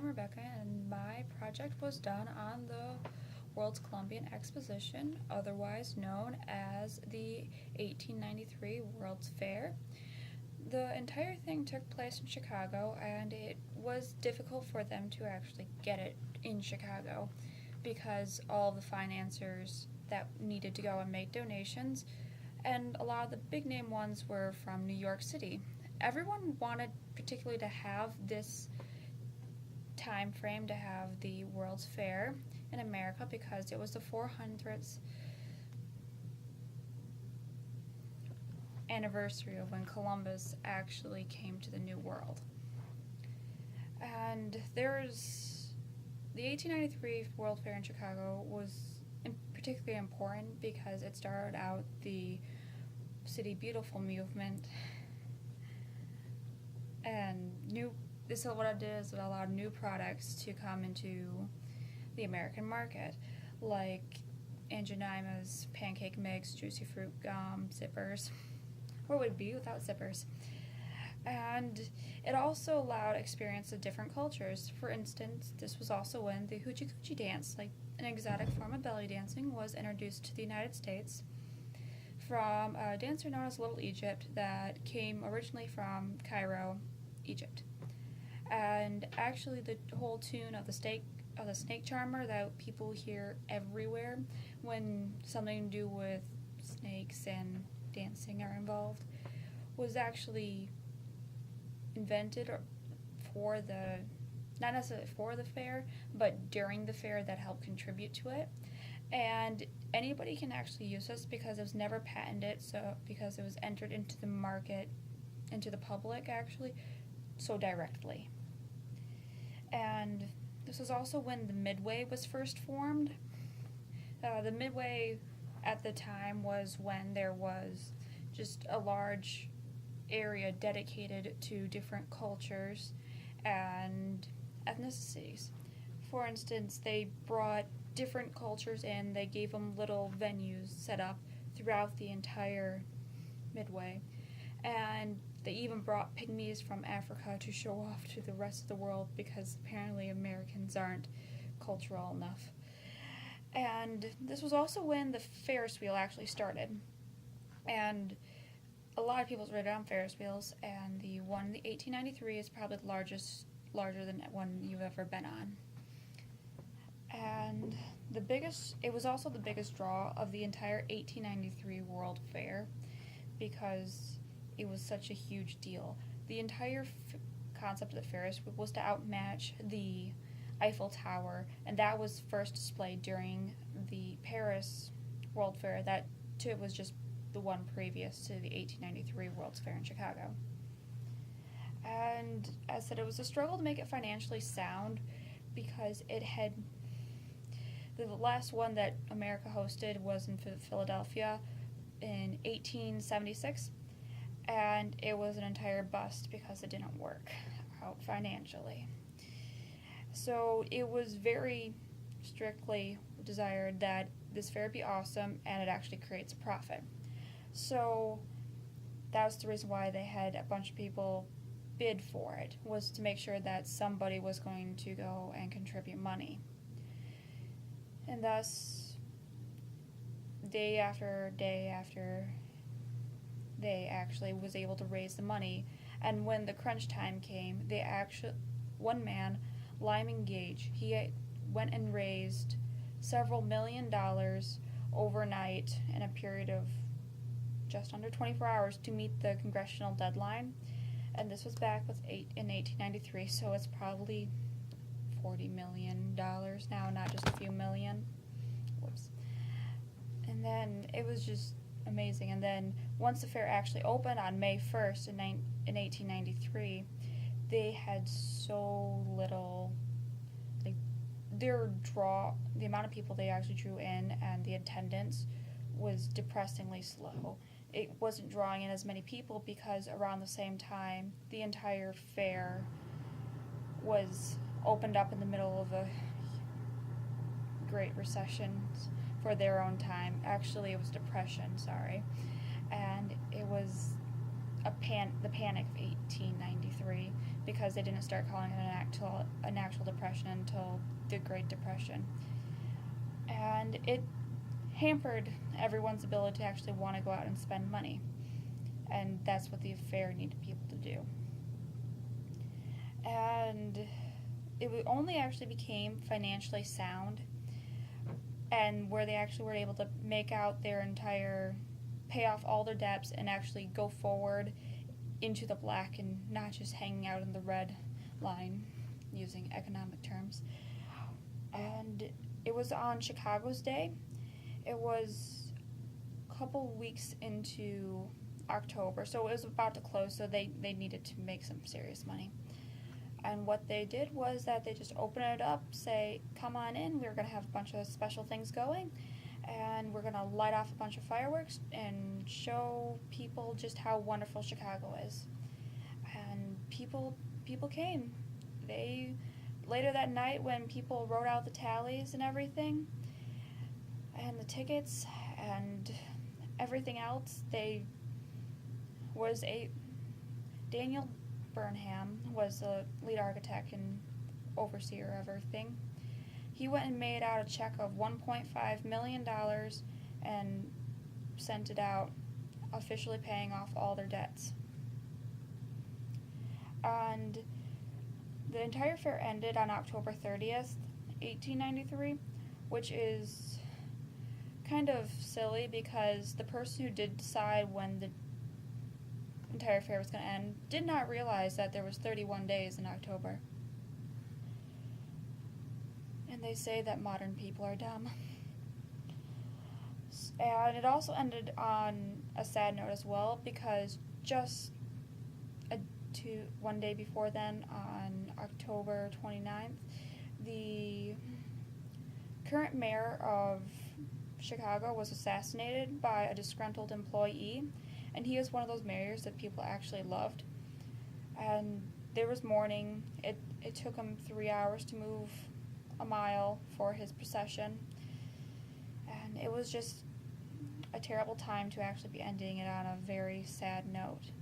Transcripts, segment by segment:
I'm Rebecca, and my project was done on the World's Columbian Exposition, otherwise known as the 1893 World's Fair. The entire thing took place in Chicago, and it was difficult for them to actually get it in Chicago because all the financiers that needed to go and make donations, and a lot of the big name ones were from New York City. Everyone wanted particularly to have this time frame to have the World's Fair in America because it was the 400th anniversary of when Columbus actually came to the New World. And there's the 1893 World Fair in Chicago was particularly important because it started out the City Beautiful movement, and this is what it did is it allowed new products to come into the American market, like Aunt Jemima's pancake mix, juicy fruit gum, zippers. What would it be without zippers? And it also allowed experience of different cultures. For instance, this was also when the hoochie coochie dance, like an exotic form of belly dancing, was introduced to the United States from a dancer known as Little Egypt that came originally from Cairo, Egypt. And actually the whole tune of the snake charmer that people hear everywhere when something to do with snakes and dancing are involved was actually invented for the, not necessarily for the fair, but during the fair that helped contribute to it. And anybody can actually use this because it was never patented, so because it was entered into the market, into the public actually, so directly. And this was also when the Midway was first formed. The Midway at the time was when there was just a large area dedicated to different cultures and ethnicities. For instance, they brought different cultures in, they gave them little venues set up throughout the entire Midway. And they even brought pygmies from Africa to show off to the rest of the world because apparently Americans aren't cultural enough. And this was also when the Ferris wheel actually started. And a lot of people's ridden on Ferris wheels, and the one in the 1893 is probably the larger than one you've ever been on. And it was also the biggest draw of the entire 1893 World Fair because it was such a huge deal. The entire concept of the Ferris was to outmatch the Eiffel Tower, and that was first displayed during the Paris World Fair. That too was just the one previous to the 1893 World's Fair in Chicago. And as I said, it was a struggle to make it financially sound because the last one that America hosted was in Philadelphia in 1876, and it was an entire bust because it didn't work out financially. So it was very strictly desired that this fair be awesome and it actually creates profit. So that was the reason why they had a bunch of people bid for it, was to make sure that somebody was going to go and contribute money. And thus, day after day after, they actually was able to raise the money. And when the crunch time came, one man, Lyman Gage, he went and raised several $1 million overnight in a period of just under 24 hours to meet the congressional deadline. And this was back in 1893, so it's probably $40 million now, not just a few million. Whoops. And then it was just amazing. And then once the fair actually opened on May 1st in 1893, they had so little, like, the amount of people they actually drew in and the attendance was depressingly slow. It wasn't drawing in as many people because around the same time, the entire fair was opened up in the middle of a Great Recession for their own time. Actually, it was Depression, sorry. And it was the Panic of 1893 because they didn't start calling it an actual depression until the Great Depression. And it hampered everyone's ability to actually want to go out and spend money. And that's what the affair needed people to do. And it only actually became financially sound, and where they actually were able to make out their entire, pay off all their debts and actually go forward into the black and not just hanging out in the red line, using economic terms. And it was on Chicago's Day. It was a couple weeks into October, so it was about to close, so they needed to make some serious money. And what they did was that they just opened it up, say, come on in, we're going to have a bunch of special things going, and we're going to light off a bunch of fireworks and show people just how wonderful Chicago is. And people came. Later that night, when people wrote out the tallies and everything, and the tickets and everything else, Daniel Burnham was the lead architect and overseer of everything. He went and made out a check of $1.5 million and sent it out, officially paying off all their debts. And the entire fair ended on October 30th, 1893, which is kind of silly because the person who did decide when the entire fair was going to end did not realize that there was 31 days in October. And they say that modern people are dumb. And it also ended on a sad note as well, because just one day before then, on October 29th, the current mayor of Chicago was assassinated by a disgruntled employee, and he was one of those mayors that people actually loved. And there was mourning. It took him 3 hours to move a mile for his procession, and it was just a terrible time to actually be ending it on a very sad note.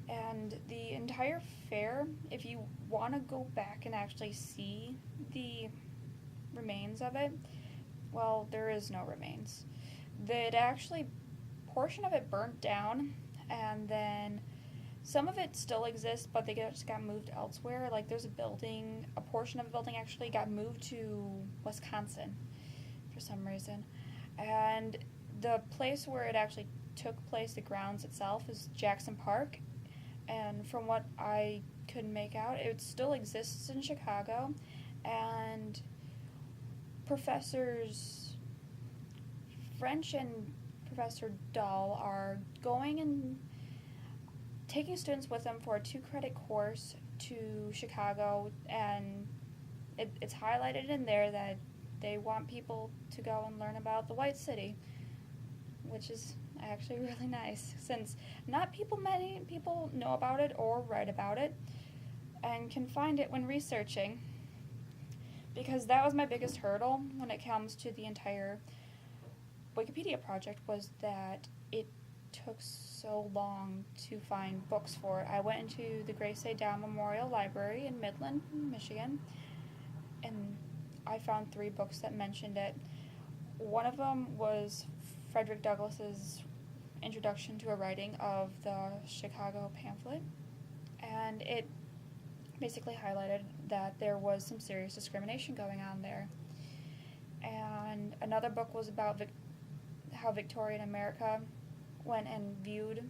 And the entire fair, if you want to go back and actually see the remains of it, well, there is no remains. Portion of it burnt down, and then some of it still exists, but they just got moved elsewhere. Like, there's a portion of a building actually got moved to Wisconsin for some reason. And the place where it actually took place, the grounds itself, is Jackson Park. And from what I could make out, it still exists in Chicago. And Professors French and Professor Dahl are going and taking students with them for a 2-credit course to Chicago, and it's highlighted in there that they want people to go and learn about the White City, which is actually really nice, since many people know about it or write about it and can find it when researching, because that was my biggest hurdle when it comes to the entire Wikipedia project, was that it took so long to find books for it. I went into the Grace A. Dow Memorial Library in Midland, Michigan, and I found 3 books that mentioned it. One of them was Frederick Douglass's Introduction to a Writing of the Chicago Pamphlet, and it basically highlighted that there was some serious discrimination going on there. And another book was about how Victorian America went and viewed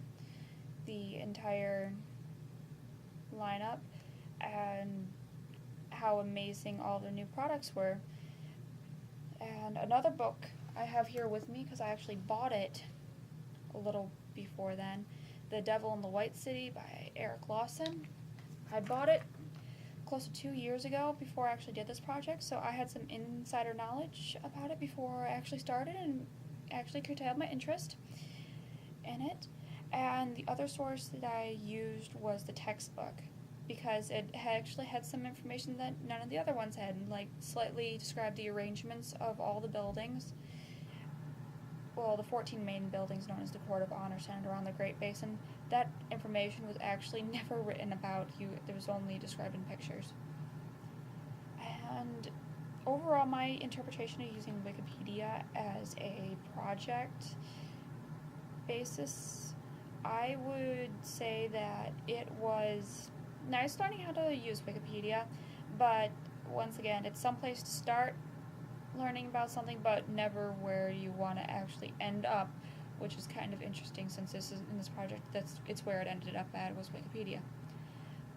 the entire lineup and how amazing all the new products were. And another book I have here with me, because I actually bought it a little before then, The Devil in the White City by Eric Lawson. I bought it close to 2 years ago before I actually did this project, so I had some insider knowledge about it before I actually started, and actually curtailed my interest in it. And the other source that I used was the textbook, because it actually had some information that none of the other ones had, and like slightly described the arrangements of all the buildings. Well, the 14 main buildings known as the Court of Honor centered around the Great Basin. that information was actually never written about. It was only described in pictures. And overall, my interpretation of using Wikipedia as a project basis, I would say that it was nice learning how to use Wikipedia, but once again, it's someplace to start learning about something, but never where you want to actually end up, which is kind of interesting since this is in this project. It's where it ended up at, was Wikipedia.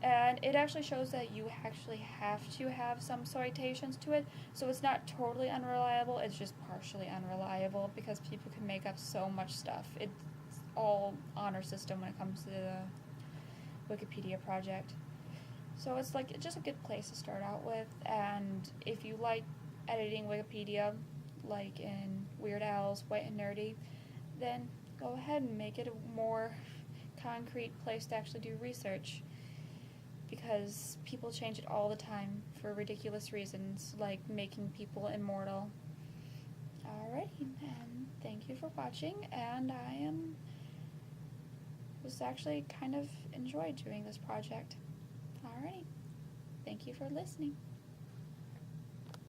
And it actually shows that you actually have to have some citations to it, so it's not totally unreliable, it's just partially unreliable because people can make up so much stuff. It's all honor system when it comes to the Wikipedia project. So it's like just a good place to start out with, and if you like editing Wikipedia, like in Weird Al's White and Nerdy, then go ahead and make it a more concrete place to actually do research, because people change it all the time for ridiculous reasons, like making people immortal. Alrighty, and thank you for watching, and was actually kind of enjoyed doing this project. Alrighty, thank you for listening.